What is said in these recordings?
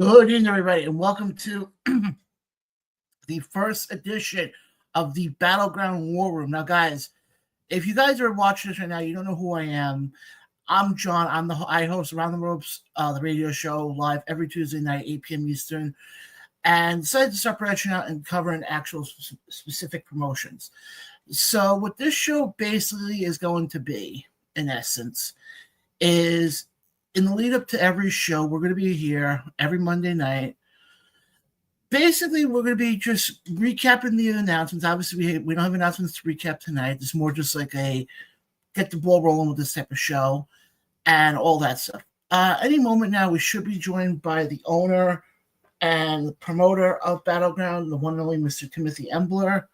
Good evening, everybody, and welcome to the first edition of the Battleground War Room. Now, guys, if you guys are watching this right now, you don't know who I am. I'm John. I host Around the Ropes, the radio show, live every Tuesday night, 8 p.m. Eastern, and decided to start branching out and covering actual specific promotions. So, what this show basically is going to be, in essence, is in the lead up to every show, we're going to be here every Monday night. Basically, we're going to be just recapping the announcements. Obviously, we don't have announcements to recap tonight. It's more just like a get the ball rolling with this type of show and all that stuff. Any moment now, we should be joined by the owner and the promoter of Battleground, the one and only Mr. Timothy Embler.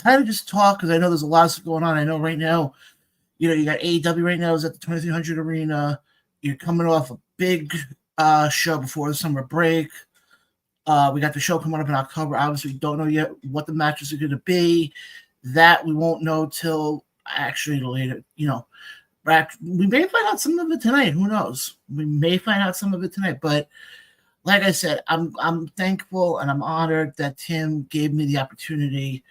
Kind of just talk because I know there's a lot of stuff going on. I know right now, you got AEW right now is at the 2300 Arena. You're coming off a big show before the summer break. We got the show coming up in October. Obviously, we don't know yet what the matches are going to be. That we won't know till actually later. We may find out some of it tonight. Who knows? We may find out some of it tonight. But like I said, I'm thankful and I'm honored that Tim gave me the opportunity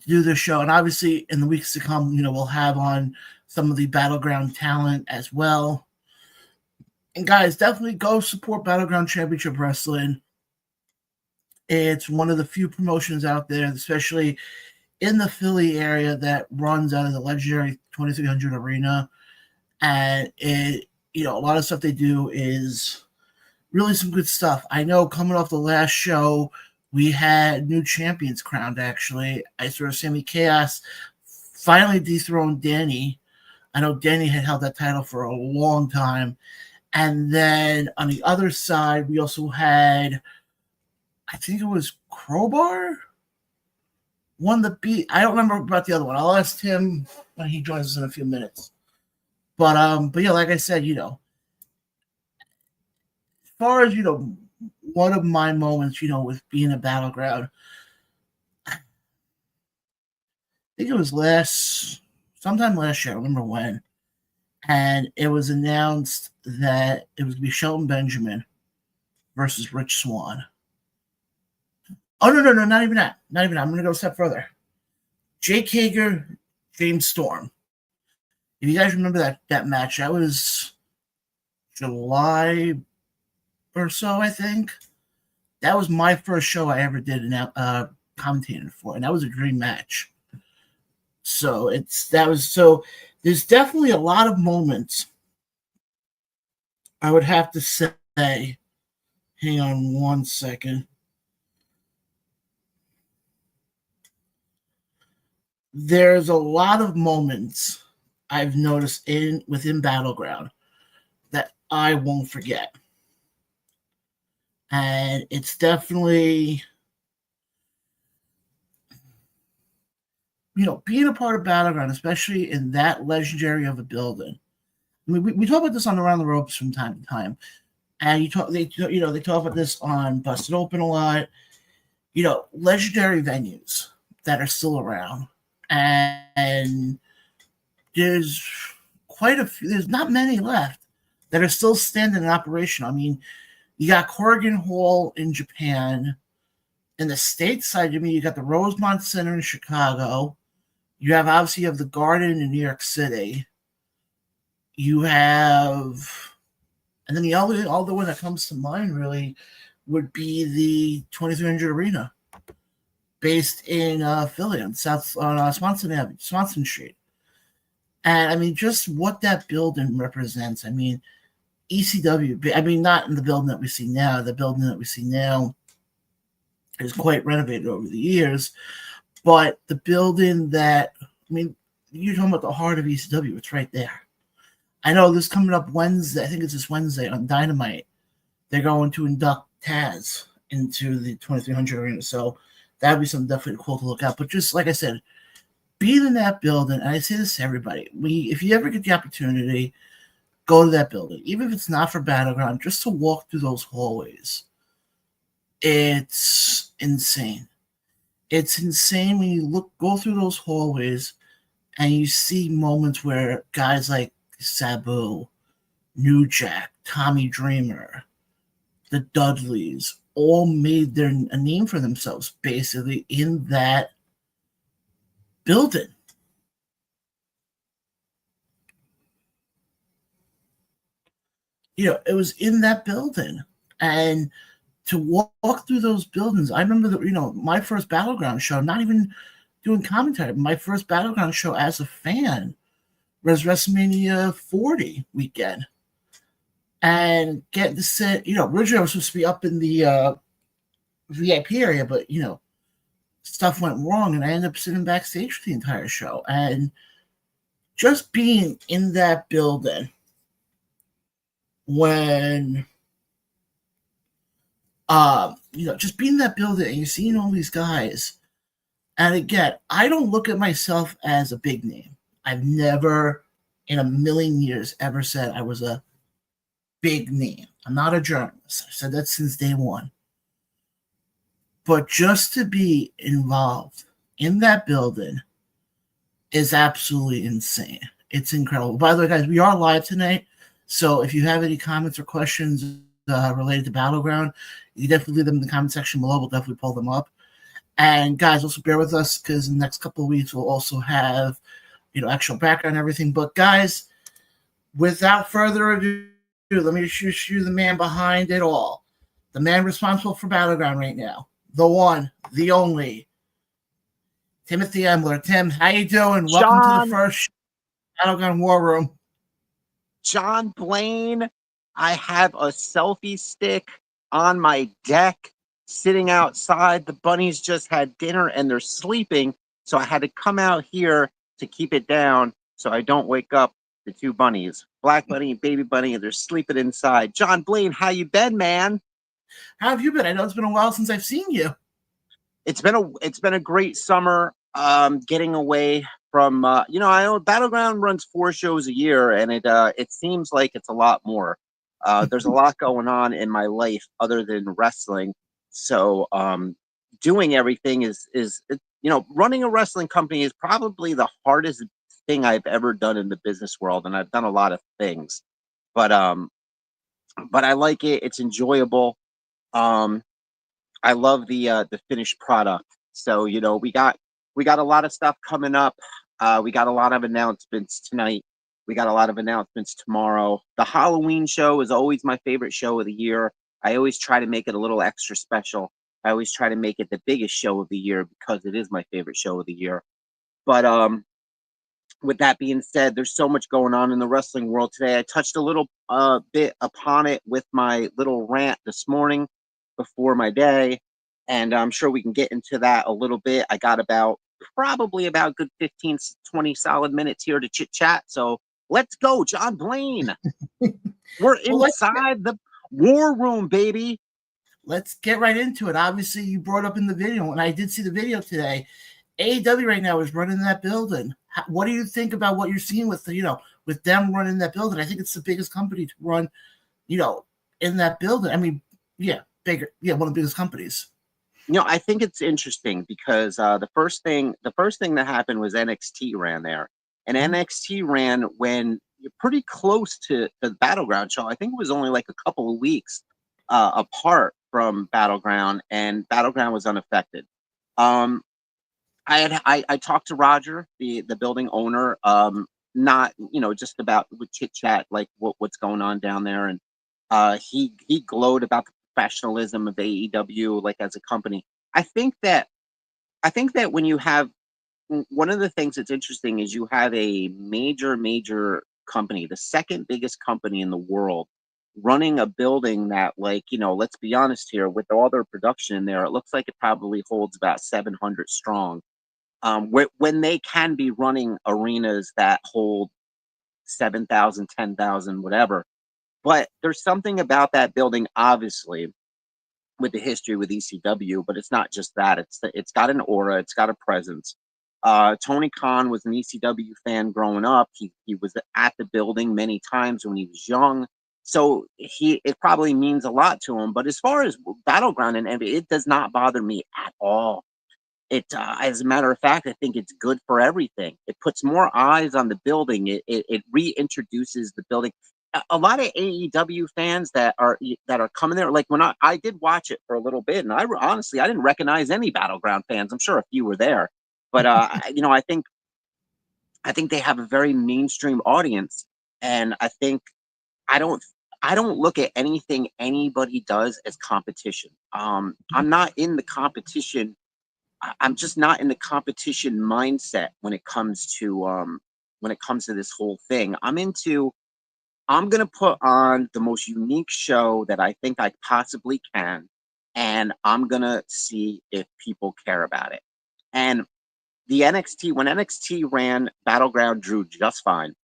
to do this show. And obviously, in the weeks to come, we'll have on some of the Battleground talent as well. And guys, definitely go support Battleground Championship Wrestling. It's one of the few promotions out there, especially in the Philly area, that runs out of the legendary 2300 Arena. And a lot of stuff they do is really some good stuff. I know coming off the last show, we had new champions crowned, actually. I saw Sammy Chaos finally dethroned Danny. I know Danny had held that title for a long time. And then on the other side, we also had, I think it was Crowbar, won the beat. I don't remember about the other one. I'll ask him when he joins us in a few minutes. But yeah, like I said, as far as, one of my moments, with being a Battleground, I think it was sometime last year, I don't remember when. And it was announced that it was going to be Shelton Benjamin versus Rich Swann. Oh, no, not even that. Not even that. I'm going to go a step further. Jake Hager, James Storm. If you guys remember that match, that was July or so, I think. That was my first show I ever did commentating for, and that was a dream match. So there's definitely a lot of moments, I would have to say. Hang on one second. There's a lot of moments I've noticed within Battleground that I won't forget. And it's definitely, being a part of Battleground, especially in that legendary of a building. I mean, we talk about this on Around the Ropes from time to time, and they talk about this on Busted Open a lot. Legendary venues that are still around, and there's quite a few. There's not many left that are still standing in operation. I mean, you got Corrigan Hall in Japan. In the stateside, you got the Rosemont Center in Chicago. You have the Garden in New York City. You have, and then the other one that comes to mind really would be the 2300 Arena, based in Philly on Swanson Street. And just what that building represents. ECW. Not in the building that we see now. The building that we see now is quite renovated over the years, but the building that, you're talking about the heart of ECW. It's right there. I know this coming up Wednesday. I think it's this Wednesday on Dynamite. They're going to induct Taz into the 2300 Arena. So that would be something definitely cool to look at. But just like I said, being in that building, and I say this to everybody, if you ever get the opportunity, go to that building. Even if it's not for Battleground, just to walk through those hallways. It's insane. It's insane when you go through those hallways and you see moments where guys like Sabu, New Jack, Tommy Dreamer, the Dudleys, all made a name for themselves basically in that building. It was in that building. And to walk through those buildings, I remember that, my first Battleground show, not even doing commentary, my first Battleground show as a fan was WrestleMania 40 weekend. And getting to sit, originally I was supposed to be up in the VIP area, but, stuff went wrong and I ended up sitting backstage for the entire show. And just being in that building when just being in that building and you're seeing all these guys. And again, I don't look at myself as a big name. I've never in a million years ever said I was a big name. I'm not a journalist. I've said that since day one. But just to be involved in that building is absolutely insane. It's incredible. By the way, guys, we are live tonight. So if you have any comments or questions related to Battleground, you definitely leave them in the comment section below. We'll definitely pull them up. And guys, also bear with us because in the next couple of weeks we'll also have, actual background and everything. But guys, without further ado, let me introduce you the man behind it all, the man responsible for Battleground right now, the one, the only, Timothy Embler. Tim, how you doing? Welcome to the first Battleground War Room. John Blaine, I have a selfie stick on my deck sitting outside. The bunnies just had dinner and they're sleeping, so I had to come out here to keep it down so I don't wake up the two bunnies, Black Bunny and Baby Bunny, and they're sleeping inside. John Blaine, how you been, man? How have you been? I know it's been a while since I've seen you. It's been a great summer. Getting away from I know Battleground runs 4 shows a year, and it seems like it's a lot more. There's a lot going on in my life other than wrestling, so doing everything is running a wrestling company is probably the hardest thing I've ever done in the business world, and I've done a lot of things, but I like it. It's enjoyable. I love the finished product. So we got a lot of stuff coming up. We got a lot of announcements tonight. We got a lot of announcements tomorrow. The Halloween show is always my favorite show of the year. I always try to make it a little extra special. I always try to make it the biggest show of the year because it is my favorite show of the year. But with that being said, there's so much going on in the wrestling world today. I touched a little bit upon it with my little rant this morning before my day, and I'm sure we can get into that a little bit. I got probably about good 15, 20 solid minutes here to chit chat. So let's go, John Blaine. We're inside the war room, baby. Let's get right into it. Obviously, you brought up in the video, and I did see the video today. AEW right now is running that building. What do you think about what you're seeing with with them running that building? I think it's the biggest company to run, in that building. I mean, bigger, one of the biggest companies. I think it's interesting because the first thing that happened was NXT ran there, and NXT ran when you're pretty close to the Battleground show. I think it was only like a couple of weeks apart from Battleground, and Battleground was unaffected. I talked to Roger, the building owner, not just about chit chat like what's going on down there, and he glowed about the professionalism of AEW like as a company. I think that when you have one of the things that's interesting is you have a major company, the second biggest company in the world, running a building that, like, let's be honest here, with all their production in there, it looks like it probably holds about 700 strong. When they can be running arenas that hold 7,000, 10,000, whatever. But there's something about that building, obviously, with the history with ECW, but it's not just that. It's got an aura. It's got a presence. Tony Khan was an ECW fan growing up. He was at the building many times when he was young. So it probably means a lot to him. But as far as Battleground and NBA, it does not bother me at all. As a matter of fact, I think it's good for everything. It puts more eyes on the building. It reintroduces the building. a lot of AEW fans that are coming there. Like when I did watch it for a little bit, and honestly I didn't recognize any Battleground fans. I'm sure a few were there, but I think they have a very mainstream audience, and I think I don't I don't look at anything anybody does as competition. I'm not in the competition. I'm just not in the competition mindset when it comes to this whole thing. I'm going to put on the most unique show that I think I possibly can, and I'm going to see if people care about it. And when NXT ran, Battleground drew just fine.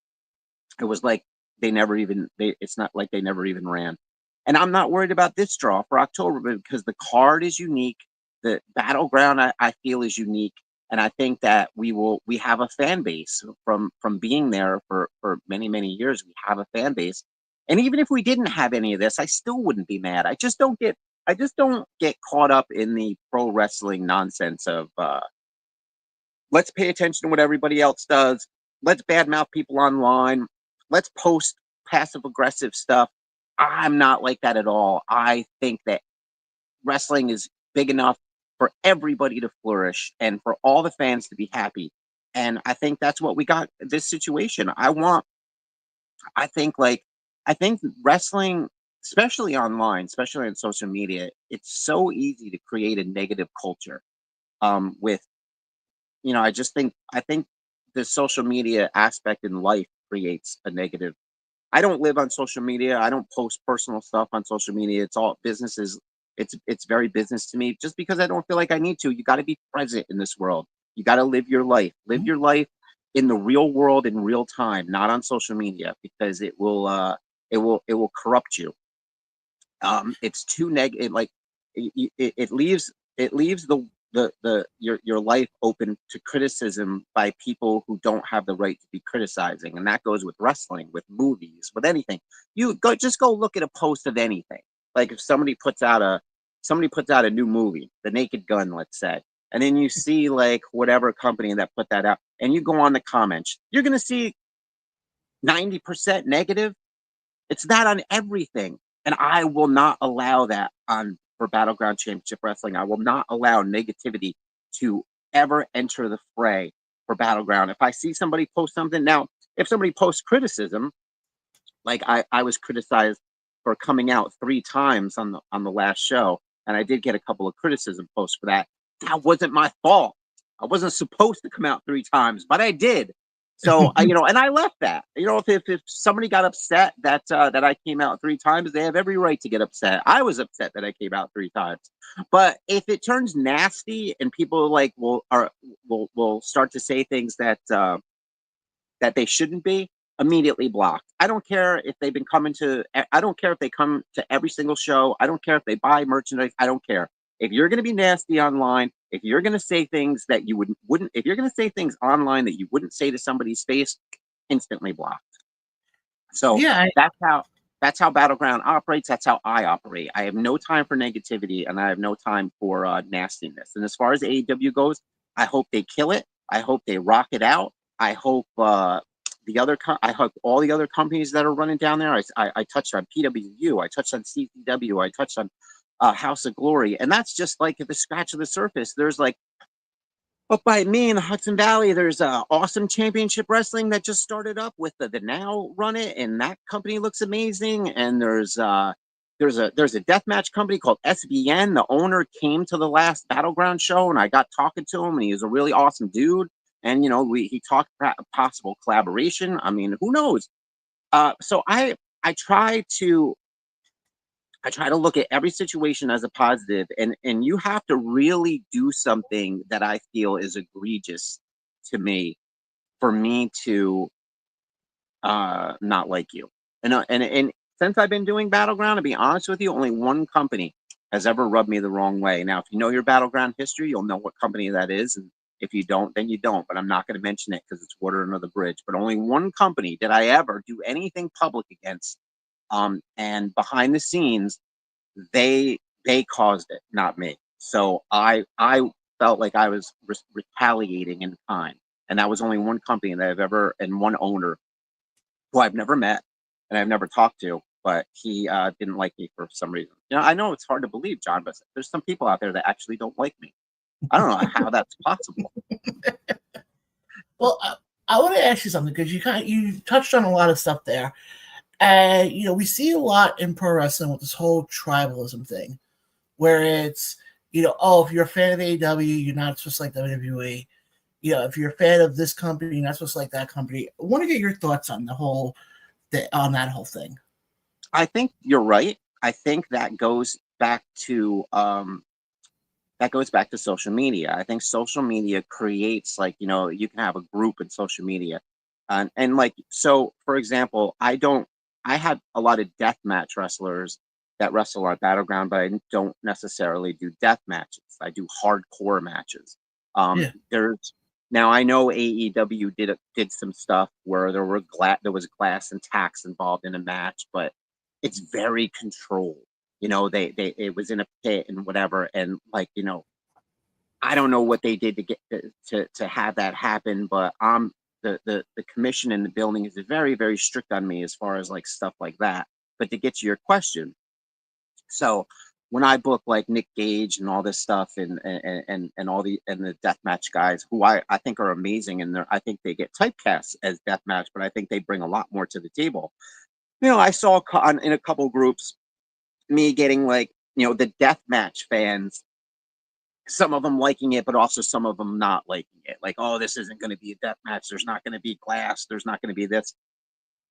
It was like it's not like they never even ran. And I'm not worried about this draw for October because the card is unique. The Battleground I feel is unique. And I think that we have a fan base from being there for many, many years. We have a fan base. And even if we didn't have any of this, I still wouldn't be mad. I just don't get caught up in the pro wrestling nonsense of let's pay attention to what everybody else does. Let's badmouth people online. Let's post passive aggressive stuff. I'm not like that at all. I think that wrestling is big enough for everybody to flourish and for all the fans to be happy. And I think that's what we got in this situation. I think like, I think wrestling, especially online, especially on social media, it's so easy to create a negative culture with I think the social media aspect in life creates a negative. I don't live on social media. I don't post personal stuff on social media. It's all businesses. It's very business to me. Just because I don't feel like I need to. You got to be present in this world. You got to live your life. Live your life in the real world in real time, not on social media, because it will corrupt you. It's too negative. Like it leaves your life open to criticism by people who don't have the right to be criticizing, and that goes with wrestling, with movies, with anything. You go look at a post of anything. Like if somebody puts out a new movie, The Naked Gun, let's say, and then you see like whatever company that put that out, and you go on the comments, you're gonna see 90% negative. It's that on everything. And I will not allow that for Battleground Championship Wrestling. I will not allow negativity to ever enter the fray for Battleground. If I see somebody post something, now, if somebody posts criticism, like I was criticized for coming out 3 times on the last show, and I did get a couple of criticism posts for that. That wasn't my fault. I wasn't supposed to come out 3 times, but I did. So and I left that. If somebody got upset that I came out 3 times, they have every right to get upset. I was upset that I came out 3 times. But if it turns nasty and people like will start to say things that they shouldn't be, immediately blocked. I don't care if they've been coming to. I don't care if they come to every single show. I don't care if they buy merchandise. I don't care. If you're going to be nasty online, if you're going to say things that you wouldn't, if you're going to say things online that you wouldn't say to somebody's face, instantly blocked. So Yeah, that's how Battleground operates. That's how I operate. I have no time for negativity, and I have no time for nastiness. And as far as AEW goes, I hope they kill it. I hope they rock it out. I hope I hope all the other companies that are running down there. I touched on PWU. I touched on CCW. I touched on House of Glory, and that's just like the scratch of the surface. There's like up by me in the Hudson Valley, there's Awesome Championship Wrestling that just started up with the Now run it, and that company looks amazing. And there's a deathmatch company called SBN. The owner came to the last Battleground show, and I got talking to him, and he was a really awesome dude. And he talked possible collaboration. I mean, who knows? So I try to look at every situation as a positive, and you have to really do something that I feel is egregious to me for me to not like you. And since I've been doing Battleground, to be honest with you, only one company has ever rubbed me the wrong way. Now, if you know your Battleground history, you'll know what company that is, and if you don't, then you don't. But I'm not going to mention it because it's water under the bridge. But only one company did I ever do anything public against. And behind the scenes, they caused it, not me. So I felt like I was retaliating in kind, and that was only one company that I've ever, and one owner who I've never met, and I've never talked to, but he didn't like me for some reason. I know it's hard to believe, John, but there's some people out there that actually don't like me. I don't know how that's possible. Well, I want to ask you something because you touched on a lot of stuff there, and we see a lot in pro wrestling with this whole tribalism thing, where it's oh, if you're a fan of AEW, you're not supposed to like WWE. If you're a fan of this company, you're not supposed to like that company. I want to get your thoughts on that whole thing. I think you're right. I think that goes back to social media. I think social media creates you can have a group in social media, and like so. For example, I have a lot of deathmatch wrestlers that wrestle on Battleground, but I don't necessarily do death matches. I do hardcore matches. Yeah. There's Now I know AEW did some stuff where there was glass and tacks involved in a match, but it's very controlled. They it was in a pit and whatever, and I don't know what they did to get to have that happen, but the commission in the building is very, very strict on me as far as like stuff like that. But to get to your question, so when I book like Nick Gage and all this stuff and all the deathmatch guys who I think are amazing, and I think they get typecast as deathmatch, but I think they bring a lot more to the table. I saw in a couple groups me getting the deathmatch fans, some of them liking it, but also some of them not liking it. Like, oh, this isn't going to be a death match. There's not going to be glass. There's not going to be this.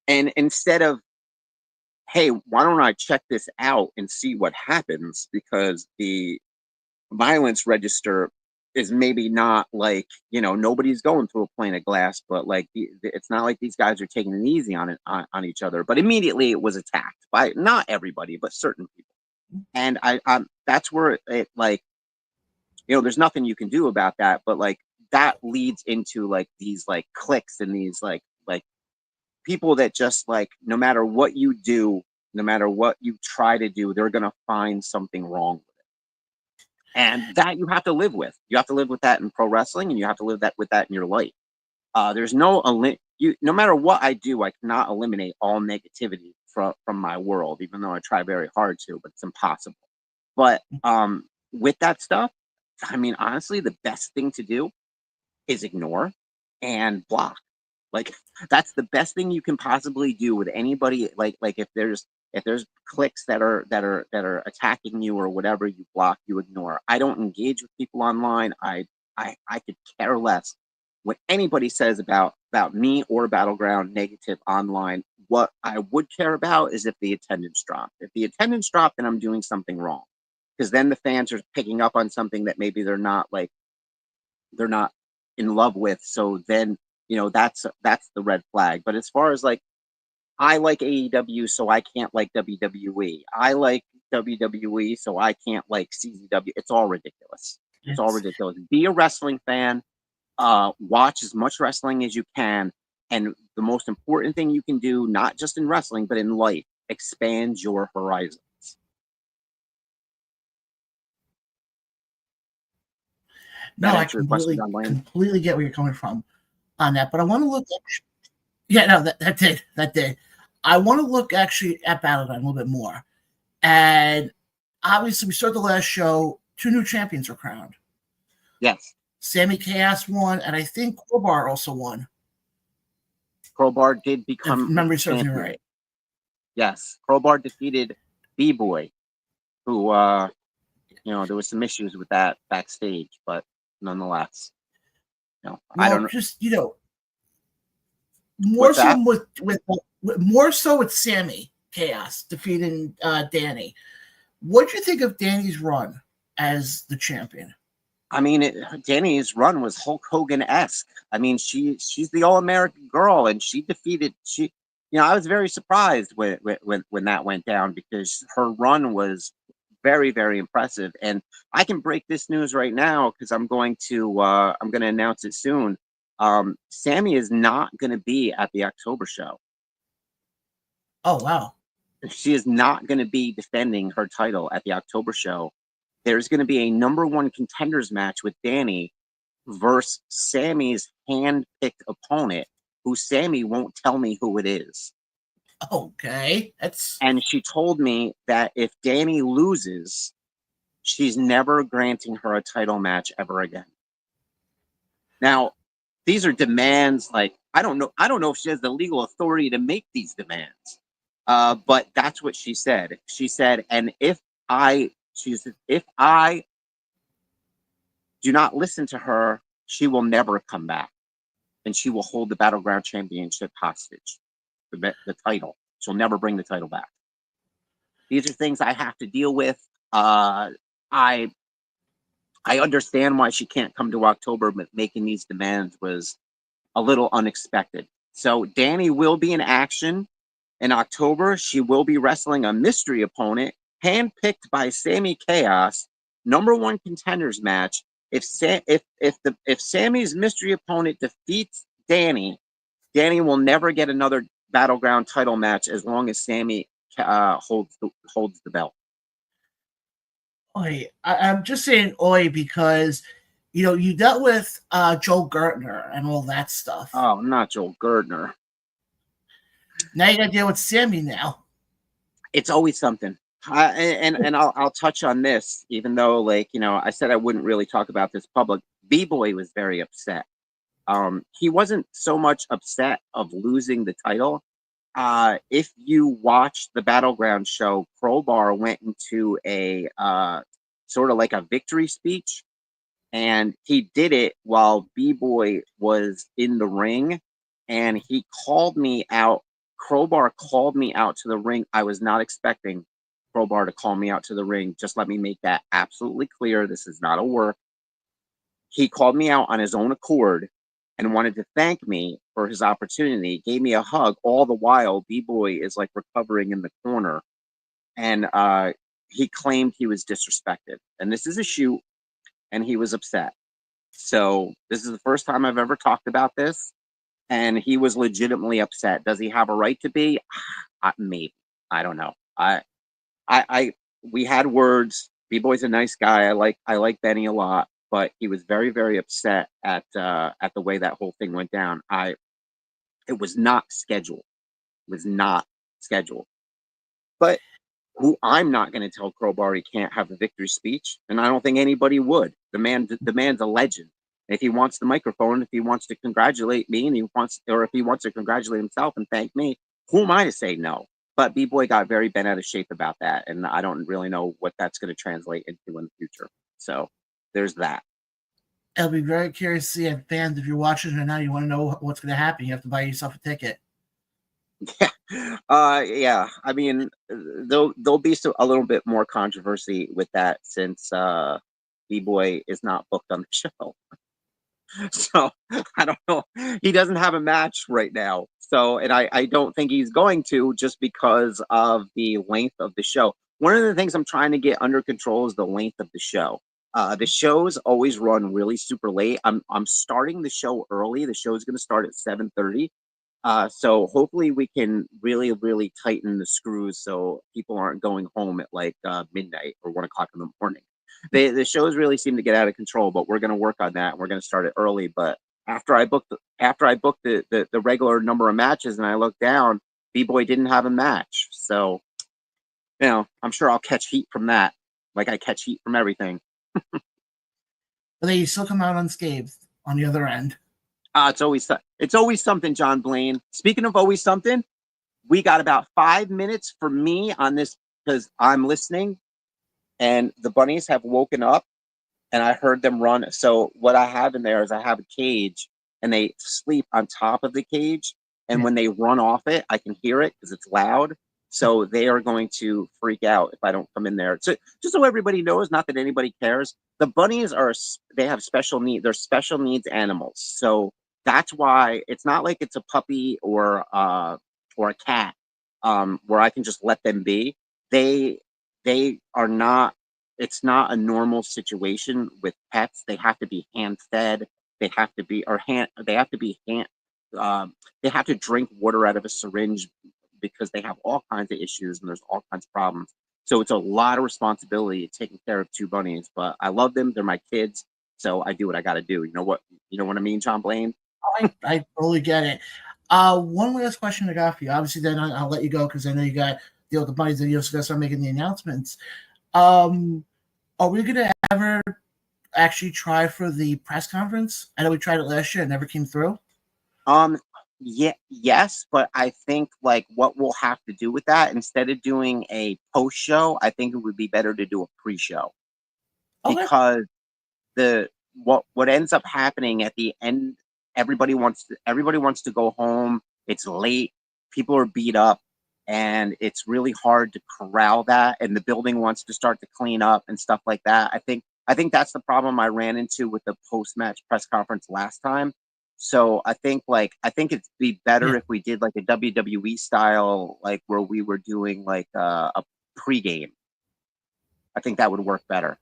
And instead of, hey, why don't I check this out and see what happens? Because the violence register is maybe not nobody's going through a plane of glass, but it's not like these guys are taking it easy on each other. But immediately it was attacked by not everybody, but certain people. And that's where it there's nothing you can do about that, but that leads into these cliques and these people that just no matter what you do, no matter what you try to do, they're gonna find something wrong with it. And that you have to live with. You have to live with that in pro wrestling, and you have to live with that in your life. There's no no matter what I do, I cannot eliminate all negativity from my world, even though I try very hard to, but it's impossible. But with that stuff, I mean, honestly, the best thing to do is ignore and block. That's the best thing you can possibly do with anybody. If there's cliques that are attacking you or whatever, you block, you ignore. I don't engage with people online. I could care less what anybody says about me or Battleground negative online. What I would care about is if the attendance dropped. If the attendance dropped, then I'm doing something wrong. Because then the fans are picking up on something that maybe they're not in love with. So then that's the red flag. But as far as I like AEW, so I can't like WWE. I like WWE, so I can't like CZW. It's all ridiculous. It's all ridiculous. Be a wrestling fan. Watch as much wrestling as you can, and the most important thing you can do, not just in wrestling but in life, expand your horizons. No, I completely get where you're coming from on that. But I want to look that did. I want to look actually at Battleground a little bit more. And obviously we started the last show, 2 new champions were crowned. Yes. Sammy Chaos won, and I think Crowbar also won. Crowbar did become, if memory serves me right. Yes. Crowbar defeated B-Boy, who there was some issues with that backstage, but nonetheless, I don't know. More so more so with Sammy Chaos defeating Danny. What do you think of Danny's run as the champion? I mean, Danny's run was Hulk Hogan-esque. I mean, she's the All-American girl, and she defeated. I was very surprised when that went down, because her run was very, very impressive. And I can break this news right now because I'm going to announce it soon. Sammy is not going to be at the October show. Oh, wow. She is not going to be defending her title at the October show. There's going to be a #1 contenders match with Danny versus Sammy's hand-picked opponent, who Sammy won't tell me who it is. Okay, that's And she told me that if Danny loses, she's never granting her a title match ever again. Now, these are demands. Like, I don't know. I don't know if she has the legal authority to make these demands. But that's what she said. She said, and if I do not listen to her, she will never come back, and she will hold the Battleground Championship hostage, the title. She'll never bring the title back. These are things I have to deal with. I I understand why she can't come to October, but making these demands was a little unexpected. So Danny will be in action in October. She will be wrestling a mystery opponent handpicked by Sammy Chaos, #1 contenders match. If Sammy's mystery opponent defeats Danny, Danny will never get another Battleground title match as long as Sammy holds the belt. oi. I'm just saying oi because you dealt with Joel Gertner and all that stuff. Oh, not Joel Gertner. Now you got to deal with Sammy now. It's always something. And I'll touch on this, even though, like, I said I wouldn't really talk about this public. B-Boy was very upset. He wasn't so much upset of losing the title. If you watch the Battleground show, Crowbar went into a sort of like a victory speech, and he did it while B-Boy was in the ring, and he called me out. Crowbar called me out to the ring. I was not expecting Crowbar to call me out to the ring. Just let me make that absolutely clear. This is not a work. He called me out on his own accord and wanted to thank me for his opportunity. Gave me a hug. All the while, B-Boy is like recovering in the corner, and he claimed he was disrespected. And this is a shoot, and he was upset. So this is the first time I've ever talked about this, and he was legitimately upset. Does he have a right to be? Maybe. I don't know. We had words. B-Boy's a nice guy. I like Benny a lot, but he was very, very upset at the way that whole thing went down. It was not scheduled. It was not scheduled. But I'm not going to tell Crowbar he can't have a victory speech, and I don't think anybody would. The man's a legend. If he wants the microphone, if he wants to congratulate me, if he wants to congratulate himself and thank me, who am I to say no? But B-Boy got very bent out of shape about that, and I don't really know what that's going to translate into in the future. So there's that. I'll be very curious to see, and fans, if you're watching right now, you want to know what's going to happen. You have to buy yourself a ticket. Yeah. I mean, there'll be a little bit more controversy with that since B-Boy is not booked on the show. So I don't know. He doesn't have a match right now. So, and I don't think he's going to, just because of the length of the show. One of the things I'm trying to get under control is the length of the show. The shows always run really super late. I'm starting the show early. The show is going to start at 7:30. So hopefully we can really, really tighten the screws so people aren't going home at like midnight or 1 o'clock in the morning. The shows really seem to get out of control, but we're going to work on that. We're going to start it early. But after I booked the regular number of matches and I looked down, B-Boy didn't have a match. So, I'm sure I'll catch heat from that, like I catch heat from everything. But then you still come out unscathed on the other end. It's always something, John Blaine. Speaking of always something, we got about 5 minutes for me on this because I'm listening, and the bunnies have woken up, and I heard them run. So what I have in there is I have a cage, and they sleep on top of the cage, and when they run off it, I can hear it because it's loud. So they are going to freak out if I don't come in there. So just so everybody knows, not that anybody cares, the bunnies they have special needs. They're special needs animals. So that's why it's not like it's a puppy or a cat, where I can just let them be. They are not. It's not a normal situation with pets. They have to be hand fed. They have to be They have to be hand. They have to drink water out of a syringe because they have all kinds of issues and there's all kinds of problems. So it's a lot of responsibility taking care of 2 bunnies. But I love them. They're my kids. So I do what I got to do. You know what I mean, John Blaine? I totally get it. One last question I got for you. Obviously, then I'll let you go because I know you got to deal with the buddies and you also got to start making the announcements. Are we gonna ever actually try for the press conference? I know we tried it last year; it never came through. Yeah, yes, but I think like what we'll have to do with that, instead of doing a post show, I think it would be better to do a pre-show, Okay. because the what ends up happening at the end, everybody wants to go home. It's late, people are beat up, and it's really hard to corral that, and the building wants to start to clean up and stuff like that. I think that's the problem I ran into with the post-match press conference last time. So I think it'd be better Yeah. if we did like a WWE style, like where we were doing like a pregame. I think that would work better.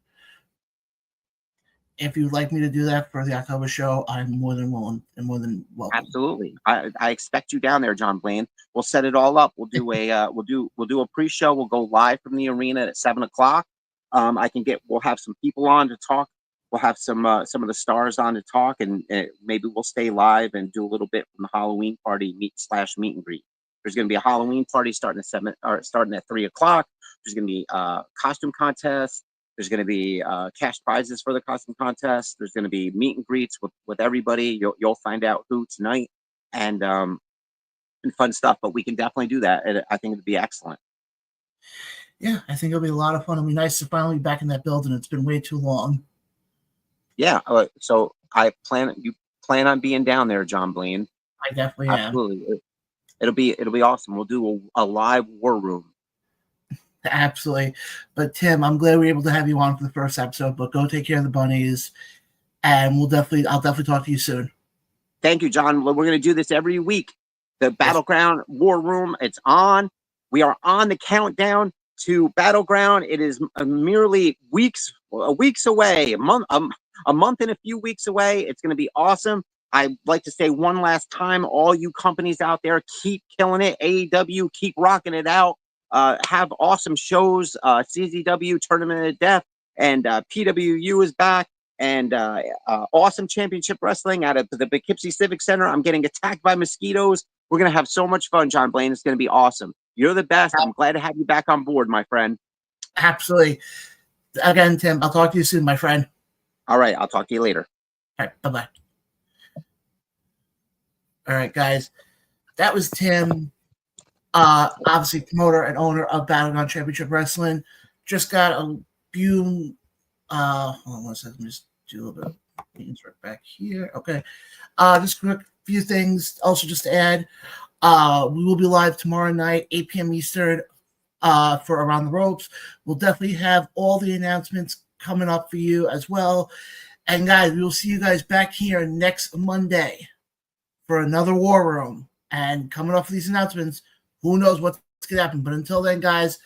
If you'd like me to do that for the October show, I'm more than willing and more than welcome. Absolutely. I expect you down there, John Blaine. We'll set it all up. We'll do a pre-show. We'll go live from the arena at 7 o'clock. We'll have some people on to talk. We'll have some of the stars on to talk, and maybe we'll stay live and do a little bit from the Halloween party meet and greet. There's going to be a Halloween party starting at 3 o'clock. There's going to be costume contests. There's going to be cash prizes for the costume contest. There's going to be meet and greets with everybody. You'll find out who tonight, and fun stuff. But we can definitely do that. And I think it'd be excellent. Yeah, I think it'll be a lot of fun. It'll be nice to finally be back in that building. It's been way too long. Yeah. So you plan on being down there, John Blaine. I definitely am. Absolutely. It'll be awesome. We'll do a live war room. Absolutely. But Tim, I'm glad we were able to have you on for the first episode, but go take care of the bunnies, and I'll definitely talk to you soon. Thank you, John. We're going to do this every week. The Battleground War Room, it's on. We are on the countdown to Battleground. It is merely weeks away, a month and a few weeks away. It's going to be awesome. I'd like to say one last time, all you companies out there, keep killing it. AEW, keep rocking it out. Have awesome shows. CZW Tournament of Death and PWU is back, and awesome championship wrestling out of the Poughkeepsie Civic Center. I'm getting attacked by mosquitoes. We're gonna have so much fun, John Blaine. It's gonna be awesome. You're the best. I'm glad to have you back on board, my friend. Absolutely. Again, Tim, I'll talk to you soon, my friend. All right, I'll talk to you later. All right, bye-bye. All right, guys. That was Tim. Obviously promoter and owner of Battleground Championship Wrestling. Just got a few hold on one second, let me just do a little bit of things right back here. Okay. Just quick few things also just to add. We will be live tomorrow night, 8 p.m. Eastern, for Around the Ropes. We'll definitely have all the announcements coming up for you as well. And guys, we will see you guys back here next Monday for another War Room. And coming up with these announcements, who knows what's going to happen. But until then, guys,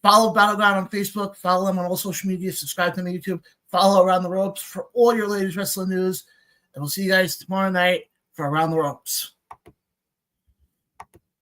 follow Battleground on Facebook. Follow them on all social media. Subscribe to them on YouTube. Follow Around the Ropes for all your latest wrestling news. And we'll see you guys tomorrow night for Around the Ropes.